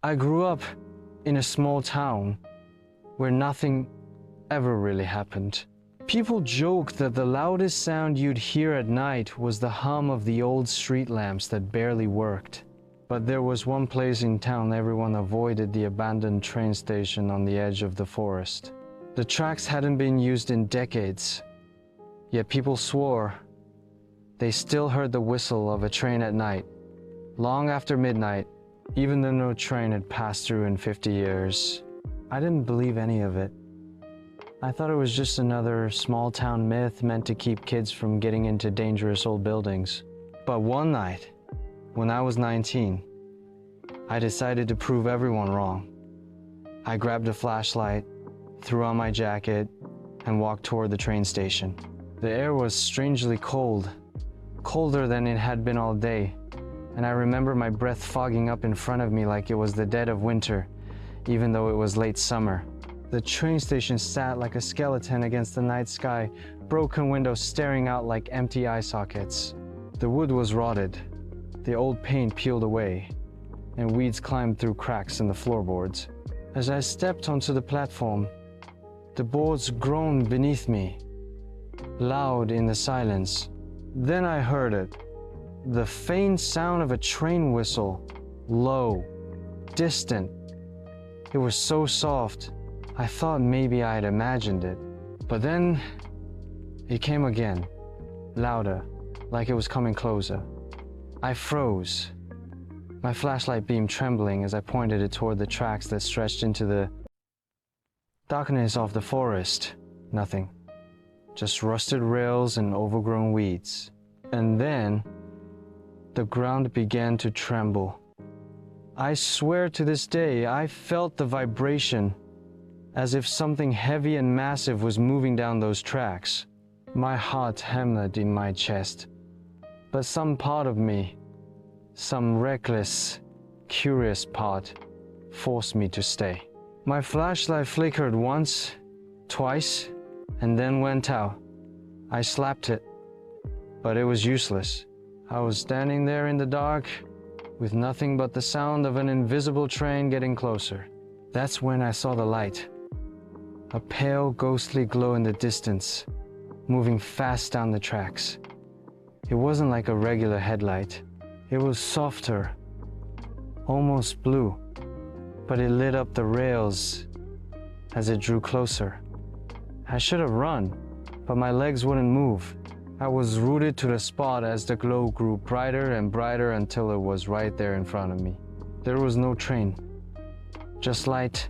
I grew up in a small town where nothing ever really happened. People joke that the loudest sound you'd hear at night was the hum of the old street lamps that barely worked. But there was one place in town everyone avoided: the abandoned train station on the edge of the forest. The tracks hadn't been used in decades, yet people swore they still heard the whistle of a train at night, long after midnight, even though no train had passed through in 50 years. I didn't believe any of it. I thought it was just another small-town myth meant to keep kids from getting into dangerous old buildings. But one night, when I was 19, I decided to prove everyone wrong. I grabbed a flashlight, threw on my jacket, and walked toward the train station. The air was strangely cold, colder than it had been all day, and I remember my breath fogging up in front of me like it was the dead of winter, even though it was late summer. The train station sat like a skeleton against the night sky, broken windows staring out like empty eye sockets. The wood was rotted, the old paint peeled away, and weeds climbed through cracks in the floorboards. As I stepped onto the platform, the boards groaned beneath me, loud in the silence. Then I heard it, the faint sound of a train whistle, low, distant. It was so soft, I thought maybe I had imagined it. But then it came again, louder, like it was coming closer. I froze, my flashlight beam trembling as I pointed it toward the tracks that stretched into the darkness of the forest. Nothing, just rusted rails and overgrown weeds. And then the ground began to tremble. I swear to this day, I felt the vibration, as if something heavy and massive was moving down those tracks. My heart hammered in my chest, but some part of me, some reckless, curious part, forced me to stay. My flashlight flickered once, twice, and then went out. I slapped it, but it was useless. I was standing there in the dark, with nothing but the sound of an invisible train getting closer. That's when I saw the light. A pale, ghostly glow in the distance, moving fast down the tracks. It wasn't like a regular headlight. It was softer, almost blue, but it lit up the rails as it drew closer. I should have run, but my legs wouldn't move. I was rooted to the spot as the glow grew brighter and brighter until it was right there in front of me. There was no train, just light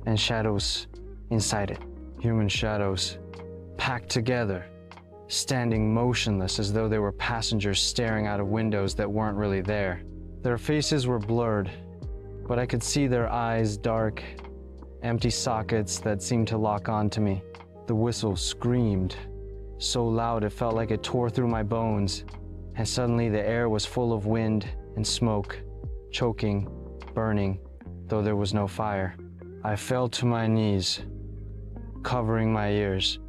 and shadows inside it. Human shadows, packed together, standing motionless as though they were passengers staring out of windows that weren't really there. Their faces were blurred, but I could see their eyes, dark, empty sockets that seemed to lock onto me. The whistle screamed, so loud it felt like it tore through my bones, and suddenly the air was full of wind and smoke, choking, burning, though there was no fire. I fell to my knees, covering my ears,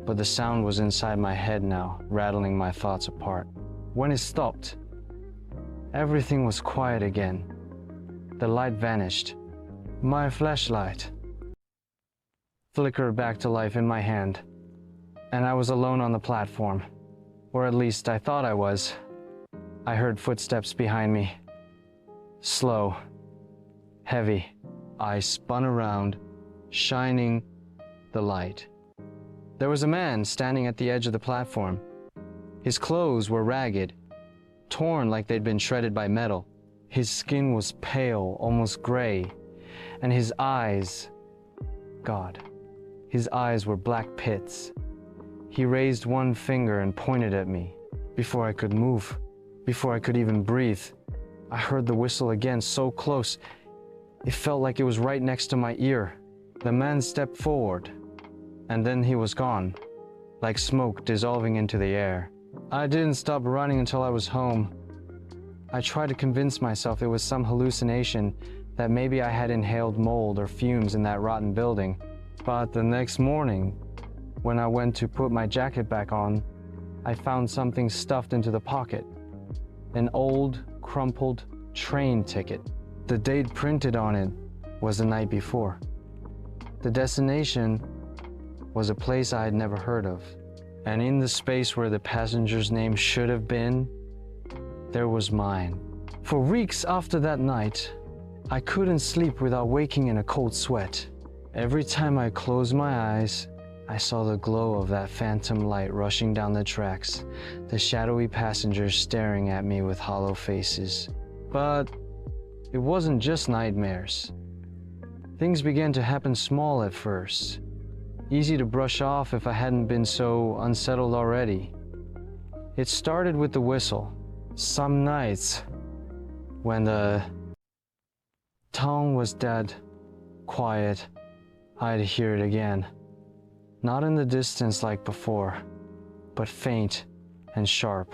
but the sound was inside my head now, rattling my thoughts apart. When it stopped, everything was quiet again. The light vanished. My flashlight flickered back to life in my hand, and I was alone on the platform, or at least I thought I was. I heard footsteps behind me, slow, heavy. I spun around, shining the light. There was a man standing at the edge of the platform. His clothes were ragged, torn like they'd been shredded by metal. His skin was pale, almost gray, and his eyes, God, his eyes were black pits. He raised one finger and pointed at me. Before I could move, before I could even breathe, I heard the whistle again, so close, it felt like it was right next to my ear. The man stepped forward, and then he was gone, like smoke dissolving into the air. I didn't stop running until I was home. I tried to convince myself it was some hallucination, that maybe I had inhaled mold or fumes in that rotten building. But the next morning, when I went to put my jacket back on, I found something stuffed into the pocket. An old, crumpled train ticket. The date printed on it was the night before. The destination was a place I had never heard of. And in the space where the passenger's name should have been, there was mine. For weeks after that night, I couldn't sleep without waking in a cold sweat. Every time I closed my eyes, I saw the glow of that phantom light rushing down the tracks, the shadowy passengers staring at me with hollow faces. But it wasn't just nightmares. Things began to happen small at first, easy to brush off if I hadn't been so unsettled already. It started with the whistle. Some nights, when the tone was dead, quiet, I'd hear it again. Not in the distance like before, but faint and sharp,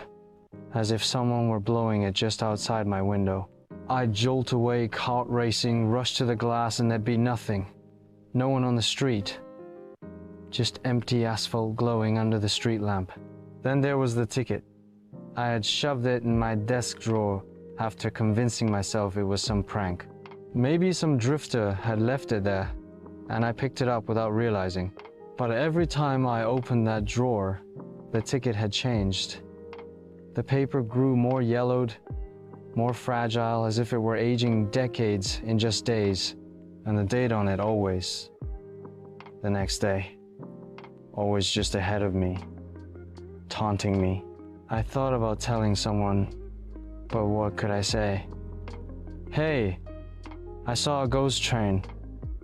as if someone were blowing it just outside my window. I'd jolt awake, heart racing, rush to the glass, and there'd be nothing. No one on the street. Just empty asphalt glowing under the street lamp. Then there was the ticket. I had shoved it in my desk drawer after convincing myself it was some prank. Maybe some drifter had left it there, and I picked it up without realizing. But every time I opened that drawer, the ticket had changed. The paper grew more yellowed, more fragile, as if it were aging decades in just days, and the date on it always the next day, always just ahead of me, taunting me. I thought about telling someone, but what could I say? Hey, I saw a ghost train,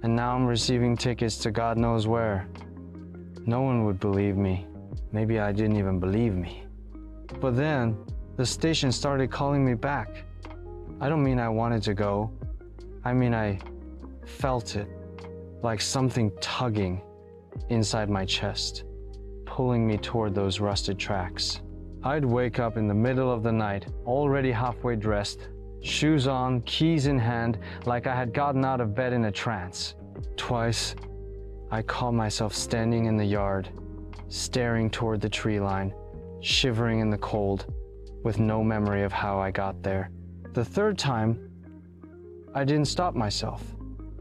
and now I'm receiving tickets to God knows where. No one would believe me. Maybe I didn't even believe me. But then, the station started calling me back. I don't mean I wanted to go. I mean I felt it, like something tugging inside my chest, pulling me toward those rusted tracks. I'd wake up in the middle of the night, already halfway dressed, shoes on, keys in hand, like I had gotten out of bed in a trance. Twice, I caught myself standing in the yard, staring toward the tree line, shivering in the cold, with no memory of how I got there. The third time, I didn't stop myself.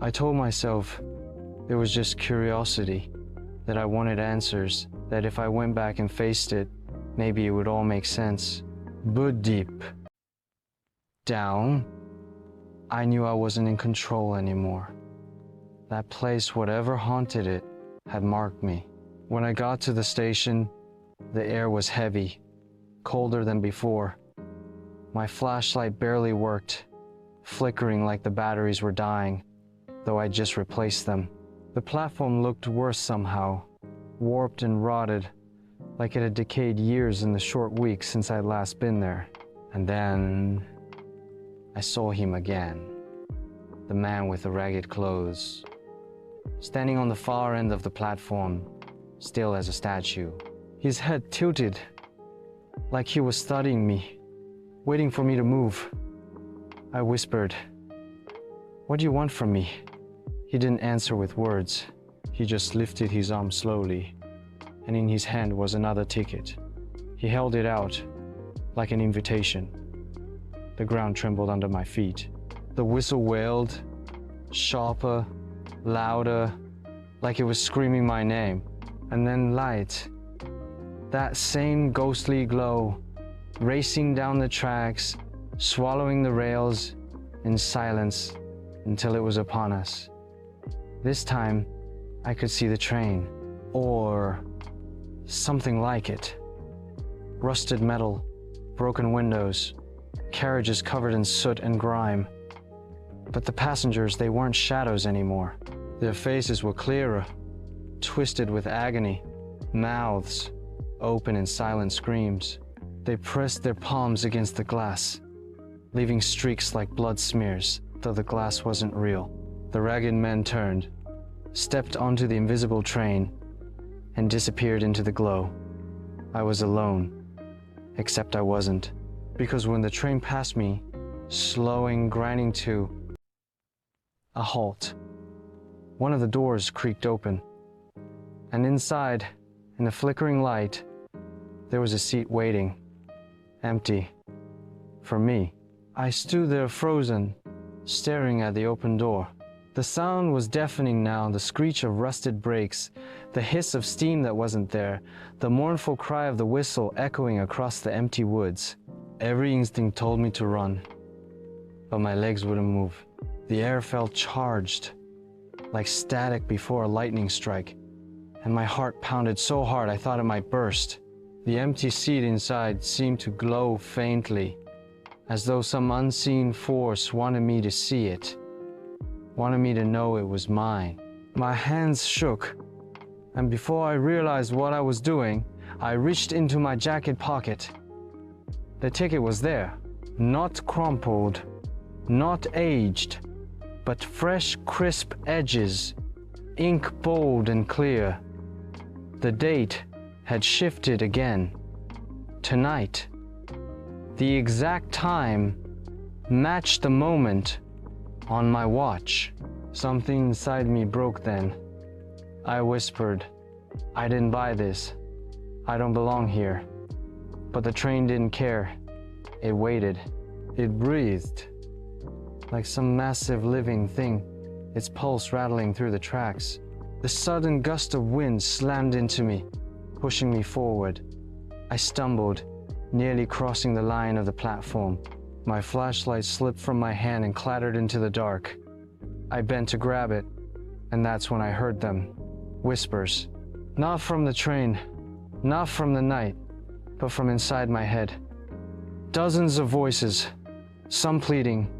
I told myself it was just curiosity, that I wanted answers, that if I went back and faced it, maybe it would all make sense. But deep down, I knew I wasn't in control anymore. That place, whatever haunted it, had marked me. When I got to the station, the air was heavy, colder than before. My flashlight barely worked, flickering like the batteries were dying, though I'd just replaced them. The platform looked worse somehow, warped and rotted, like it had decayed years in the short weeks since I'd last been there. And then I saw him again, the man with the ragged clothes, standing on the far end of the platform, still as a statue. His head tilted, like he was studying me, waiting for me to move. I whispered, "What do you want from me?" He didn't answer with words. He just lifted his arm slowly, and in his hand was another ticket. He held it out, like an invitation. The ground trembled under my feet. The whistle wailed, sharper, louder, like it was screaming my name. And then light, that same ghostly glow, racing down the tracks, swallowing the rails in silence until it was upon us. This time, I could see the train, or something like it. Rusted metal, broken windows, carriages covered in soot and grime. But the passengers, they weren't shadows anymore. Their faces were clearer, twisted with agony, mouths open in silent screams. They pressed their palms against the glass, leaving streaks like blood smears, though the glass wasn't real. The ragged men turned, stepped onto the invisible train, and disappeared into the glow. I was alone, except I wasn't, because when the train passed me, slowing, grinding to a halt, one of the doors creaked open, and inside, in the flickering light, there was a seat waiting, empty, for me. I stood there frozen, staring at the open door. The sound was deafening now, the screech of rusted brakes, the hiss of steam that wasn't there, the mournful cry of the whistle echoing across the empty woods. Every instinct told me to run, but my legs wouldn't move. The air felt charged, like static before a lightning strike, and my heart pounded so hard I thought it might burst. The empty seat inside seemed to glow faintly, as though some unseen force wanted me to see it, wanted me to know it was mine. My hands shook, and before I realized what I was doing, I reached into my jacket pocket. The ticket was there, not crumpled, not aged, but fresh, crisp edges, ink bold and clear. The date had shifted again. Tonight. The exact time matched the moment on my watch. Something inside me broke then. I whispered, "I didn't buy this. I don't belong here." But the train didn't care. It waited. It breathed, like some massive living thing, its pulse rattling through the tracks. The sudden gust of wind slammed into me, pushing me forward. I stumbled, nearly crossing the line of the platform. My flashlight slipped from my hand and clattered into the dark. I bent to grab it, and that's when I heard them. Whispers. Not from the train, not from the night, but from inside my head. Dozens of voices, some pleading,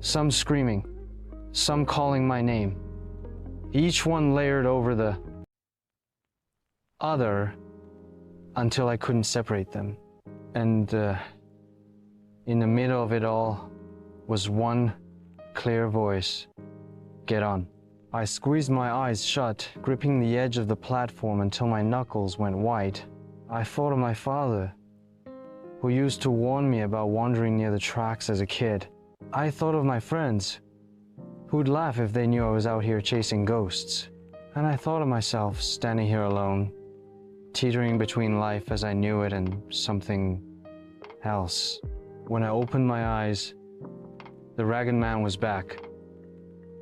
some screaming, some calling my name. Each one layered over the other until I couldn't separate them. And in the middle of it all was one clear voice. Get on. I squeezed my eyes shut, gripping the edge of the platform until my knuckles went white. I thought of my father, who used to warn me about wandering near the tracks as a kid. I thought of my friends, who'd laugh if they knew I was out here chasing ghosts. And I thought of myself standing here alone, teetering between life as I knew it and something else. When I opened my eyes, the ragged man was back.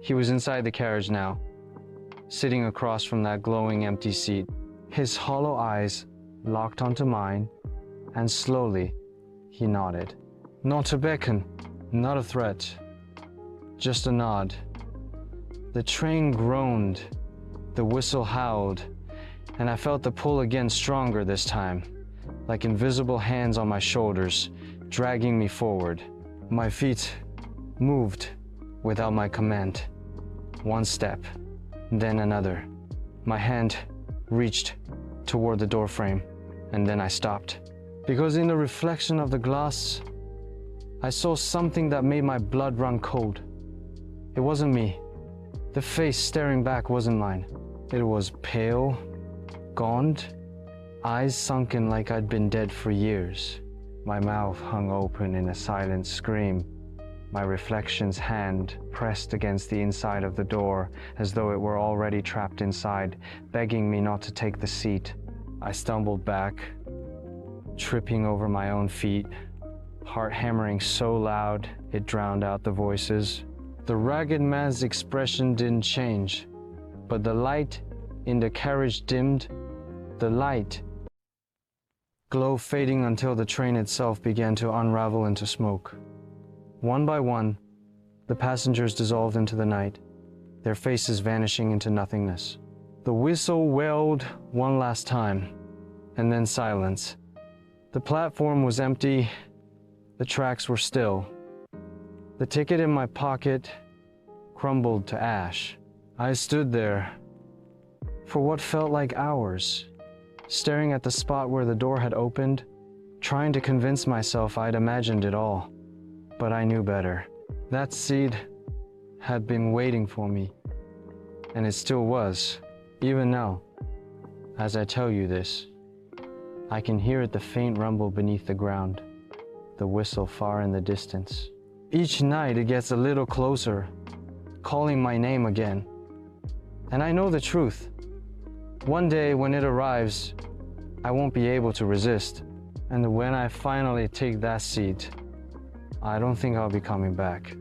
He was inside the carriage now, sitting across from that glowing empty seat. His hollow eyes locked onto mine, and slowly he nodded. Not a beckon, not a threat, just a nod. The train groaned, the whistle howled, and I felt the pull again stronger this time, like invisible hands on my shoulders, dragging me forward. My feet moved without my command. One step, then another. My hand reached toward the doorframe, and then I stopped. Because in the reflection of the glass, I saw something that made my blood run cold. It wasn't me. The face staring back wasn't mine. It was pale, gaunt, eyes sunken like I'd been dead for years. My mouth hung open in a silent scream. My reflection's hand pressed against the inside of the door as though it were already trapped inside, begging me not to take the seat. I stumbled back, tripping over my own feet, heart hammering so loud it drowned out the voices. The ragged man's expression didn't change, but the light in the carriage dimmed, the light glow fading until the train itself began to unravel into smoke. One by one, the passengers dissolved into the night, their faces vanishing into nothingness. The whistle wailed one last time, and then silence. The platform was empty, the tracks were still. The ticket in my pocket crumbled to ash. I stood there for what felt like hours, staring at the spot where the door had opened, trying to convince myself I'd imagined it all. But I knew better. That seed had been waiting for me, and it still was. Even now, as I tell you this, I can hear the faint rumble beneath the ground, the whistle far in the distance. Each night it gets a little closer, calling my name again. And I know the truth. One day when it arrives, I won't be able to resist. And when I finally take that seat, I don't think I'll be coming back.